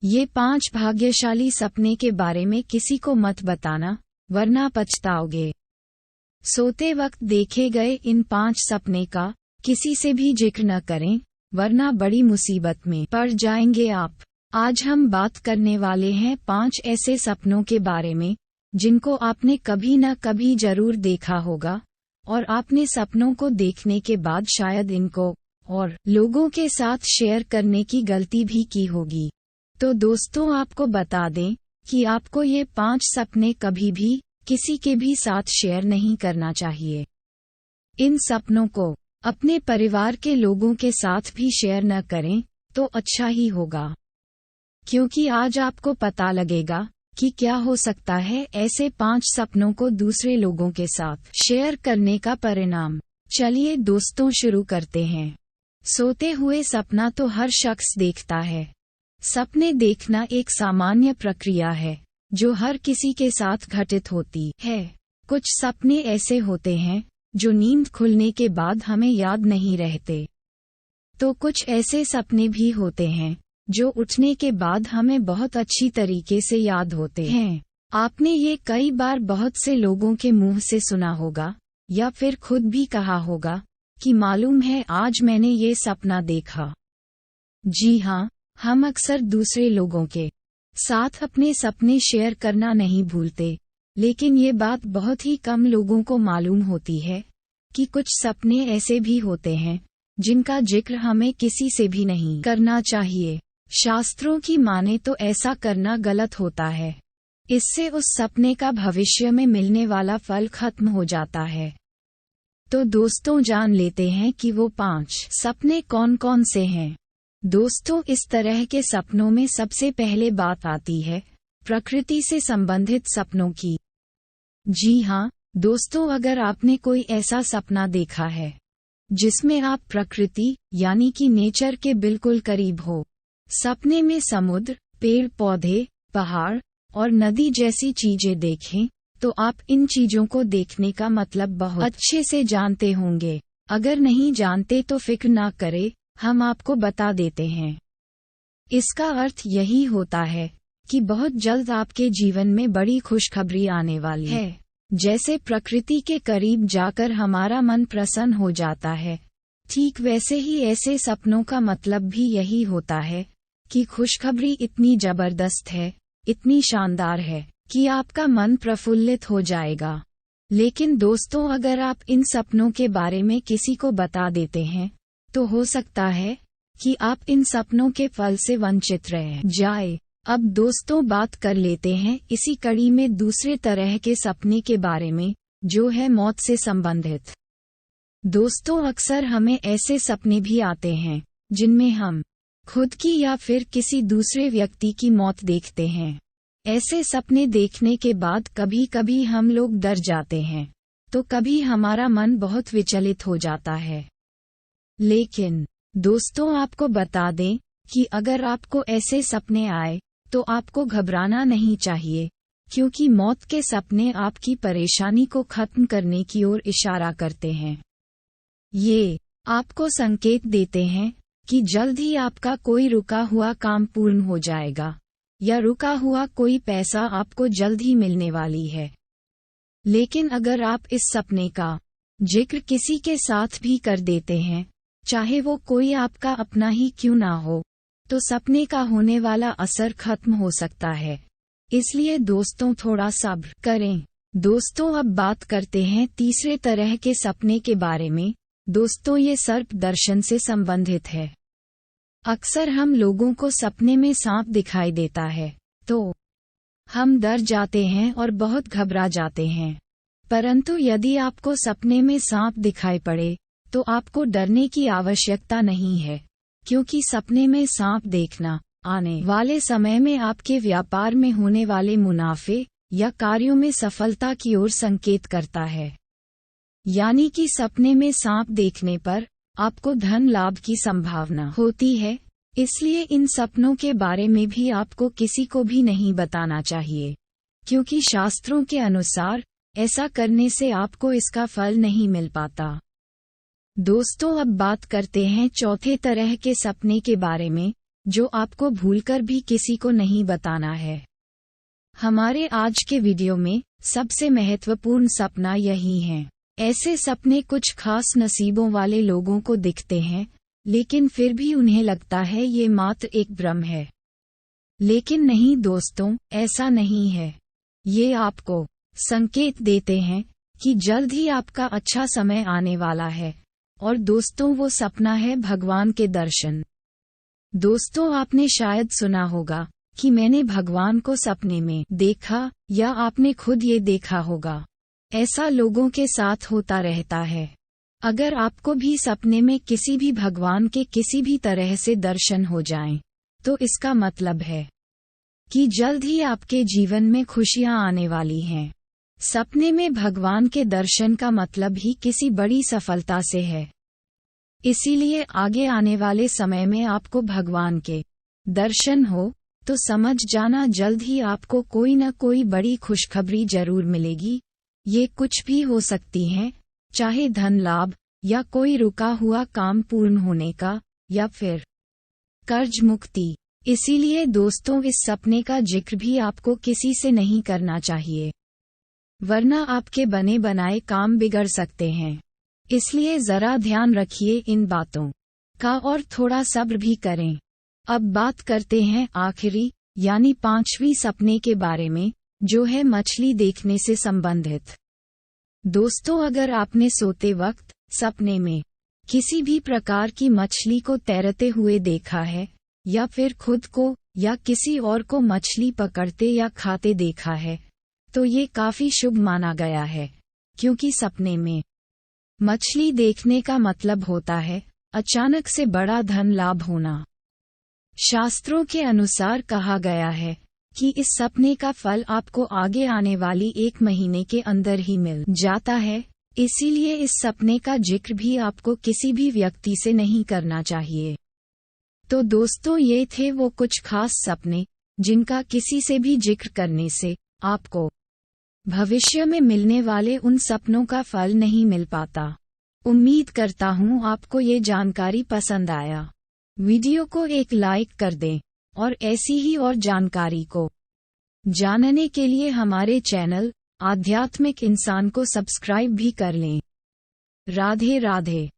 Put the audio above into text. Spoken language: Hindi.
ये 5 भाग्यशाली सपने के बारे में किसी को मत बताना, वरना पछताओगे। सोते वक्त देखे गए इन 5 सपने का किसी से भी जिक्र न करें, वरना बड़ी मुसीबत में पड़ जाएंगे आप। आज हम बात करने वाले हैं 5 ऐसे सपनों के बारे में जिनको आपने कभी न कभी जरूर देखा होगा, और आपने सपनों को देखने के बाद शायद इनको और लोगों के साथ शेयर करने की गलती भी की होगी। तो दोस्तों, आपको बता दें कि आपको ये 5 सपने कभी भी किसी के भी साथ शेयर नहीं करना चाहिए। इन सपनों को अपने परिवार के लोगों के साथ भी शेयर न करें तो अच्छा ही होगा, क्योंकि आज आपको पता लगेगा कि क्या हो सकता है ऐसे 5 सपनों को दूसरे लोगों के साथ शेयर करने का परिणाम। चलिए दोस्तों, शुरू करते हैं। सोते हुए सपना तो हर शख्स देखता है। सपने देखना एक सामान्य प्रक्रिया है जो हर किसी के साथ घटित होती है। कुछ सपने ऐसे होते हैं जो नींद खुलने के बाद हमें याद नहीं रहते, तो कुछ ऐसे सपने भी होते हैं जो उठने के बाद हमें बहुत अच्छी तरीके से याद होते हैं। आपने ये कई बार बहुत से लोगों के मुंह से सुना होगा या फिर खुद भी कहा होगा कि मालूम है आज मैंने ये सपना देखा। जी हाँ, हम अक्सर दूसरे लोगों के साथ अपने सपने शेयर करना नहीं भूलते, लेकिन ये बात बहुत ही कम लोगों को मालूम होती है कि कुछ सपने ऐसे भी होते हैं जिनका जिक्र हमें किसी से भी नहीं करना चाहिए। शास्त्रों की माने तो ऐसा करना गलत होता है। इससे उस सपने का भविष्य में मिलने वाला फल खत्म हो जाता है। तो दोस्तों, जान लेते हैं कि वो 5 सपने कौन कौन से हैं। दोस्तों, इस तरह के सपनों में सबसे पहले बात आती है प्रकृति से संबंधित सपनों की। जी हाँ दोस्तों, अगर आपने कोई ऐसा सपना देखा है जिसमें आप प्रकृति यानी कि नेचर के बिल्कुल करीब हो, सपने में समुद्र, पेड़ पौधे, पहाड़ और नदी जैसी चीजें देखें, तो आप इन चीजों को देखने का मतलब बहुत अच्छे से जानते होंगे। अगर नहीं जानते तो फिक्र ना करें, हम आपको बता देते हैं। इसका अर्थ यही होता है कि बहुत जल्द आपके जीवन में बड़ी खुशखबरी आने वाली है। जैसे प्रकृति के करीब जाकर हमारा मन प्रसन्न हो जाता है, ठीक वैसे ही ऐसे सपनों का मतलब भी यही होता है कि खुशखबरी इतनी जबरदस्त है, इतनी शानदार है कि आपका मन प्रफुल्लित हो जाएगा। लेकिन दोस्तों, अगर आप इन सपनों के बारे में किसी को बता देते हैं तो हो सकता है कि आप इन सपनों के फल से वंचित रह जाए। अब दोस्तों, बात कर लेते हैं इसी कड़ी में दूसरे तरह के सपने के बारे में, जो है मौत से संबंधित। दोस्तों, अक्सर हमें ऐसे सपने भी आते हैं जिनमें हम खुद की या फिर किसी दूसरे व्यक्ति की मौत देखते हैं। ऐसे सपने देखने के बाद कभी कभी हम लोग डर जाते हैं, तो कभी हमारा मन बहुत विचलित हो जाता है। लेकिन दोस्तों, आपको बता दें कि अगर आपको ऐसे सपने आए तो आपको घबराना नहीं चाहिए, क्योंकि मौत के सपने आपकी परेशानी को खत्म करने की ओर इशारा करते हैं। ये आपको संकेत देते हैं कि जल्द ही आपका कोई रुका हुआ काम पूर्ण हो जाएगा, या रुका हुआ कोई पैसा आपको जल्द ही मिलने वाली है। लेकिन अगर आप इस सपने का जिक्र किसी के साथ भी कर देते हैं, चाहे वो कोई आपका अपना ही क्यों ना हो, तो सपने का होने वाला असर खत्म हो सकता है। इसलिए दोस्तों, थोड़ा सब्र करें। दोस्तों, अब बात करते हैं तीसरे तरह के सपने के बारे में। दोस्तों, ये सर्प दर्शन से संबंधित है। अक्सर हम लोगों को सपने में सांप दिखाई देता है तो हम डर जाते हैं और बहुत घबरा जाते हैं। परंतु यदि आपको सपने में सांप दिखाई पड़े तो आपको डरने की आवश्यकता नहीं है, क्योंकि सपने में सांप देखना आने वाले समय में आपके व्यापार में होने वाले मुनाफे या कार्यों में सफलता की ओर संकेत करता है। यानी कि सपने में सांप देखने पर आपको धन लाभ की संभावना होती है। इसलिए इन सपनों के बारे में भी आपको किसी को भी नहीं बताना चाहिए, क्योंकि शास्त्रों के अनुसार ऐसा करने से आपको इसका फल नहीं मिल पाता। दोस्तों, अब बात करते हैं चौथे तरह के सपने के बारे में, जो आपको भूलकर भी किसी को नहीं बताना है। हमारे आज के वीडियो में सबसे महत्वपूर्ण सपना यही है। ऐसे सपने कुछ खास नसीबों वाले लोगों को दिखते हैं, लेकिन फिर भी उन्हें लगता है ये मात्र एक भ्रम है। लेकिन नहीं दोस्तों, ऐसा नहीं है। ये आपको संकेत देते हैं कि जल्द ही आपका अच्छा समय आने वाला है। और दोस्तों, वो सपना है भगवान के दर्शन। दोस्तों, आपने शायद सुना होगा कि मैंने भगवान को सपने में देखा, या आपने खुद ये देखा होगा। ऐसा लोगों के साथ होता रहता है। अगर आपको भी सपने में किसी भी भगवान के किसी भी तरह से दर्शन हो जाएं, तो इसका मतलब है कि जल्द ही आपके जीवन में खुशियां आने वाली हैं। सपने में भगवान के दर्शन का मतलब ही किसी बड़ी सफलता से है। इसीलिए आगे आने वाले समय में आपको भगवान के दर्शन हो तो समझ जाना जल्द ही आपको कोई न कोई बड़ी खुशखबरी जरूर मिलेगी। ये कुछ भी हो सकती है, चाहे धन लाभ, या कोई रुका हुआ काम पूर्ण होने का, या फिर कर्ज मुक्ति। इसीलिए दोस्तों, इस सपने का जिक्र भी आपको किसी से नहीं करना चाहिए, वरना आपके बने बनाए काम बिगड़ सकते हैं। इसलिए जरा ध्यान रखिए इन बातों का और थोड़ा सब्र भी करें। अब बात करते हैं आखिरी यानी 5वीं सपने के बारे में, जो है मछली देखने से संबंधित। दोस्तों, अगर आपने सोते वक्त सपने में किसी भी प्रकार की मछली को तैरते हुए देखा है, या फिर खुद को या किसी और को मछली पकड़ते या खाते देखा है, तो ये काफी शुभ माना गया है, क्योंकि सपने में मछली देखने का मतलब होता है अचानक से बड़ा धन लाभ होना। शास्त्रों के अनुसार कहा गया है कि इस सपने का फल आपको आगे आने वाली 1 महीने के अंदर ही मिल जाता है। इसीलिए इस सपने का जिक्र भी आपको किसी भी व्यक्ति से नहीं करना चाहिए। तो दोस्तों, ये थे वो कुछ खास सपने जिनका किसी से भी जिक्र करने से आपको भविष्य में मिलने वाले उन सपनों का फल नहीं मिल पाता। उम्मीद करता हूँ आपको ये जानकारी पसंद आया। वीडियो को एक लाइक कर दें और ऐसी ही और जानकारी को जानने के लिए हमारे चैनल आध्यात्मिक इंसान को सब्सक्राइब भी कर लें। राधे राधे।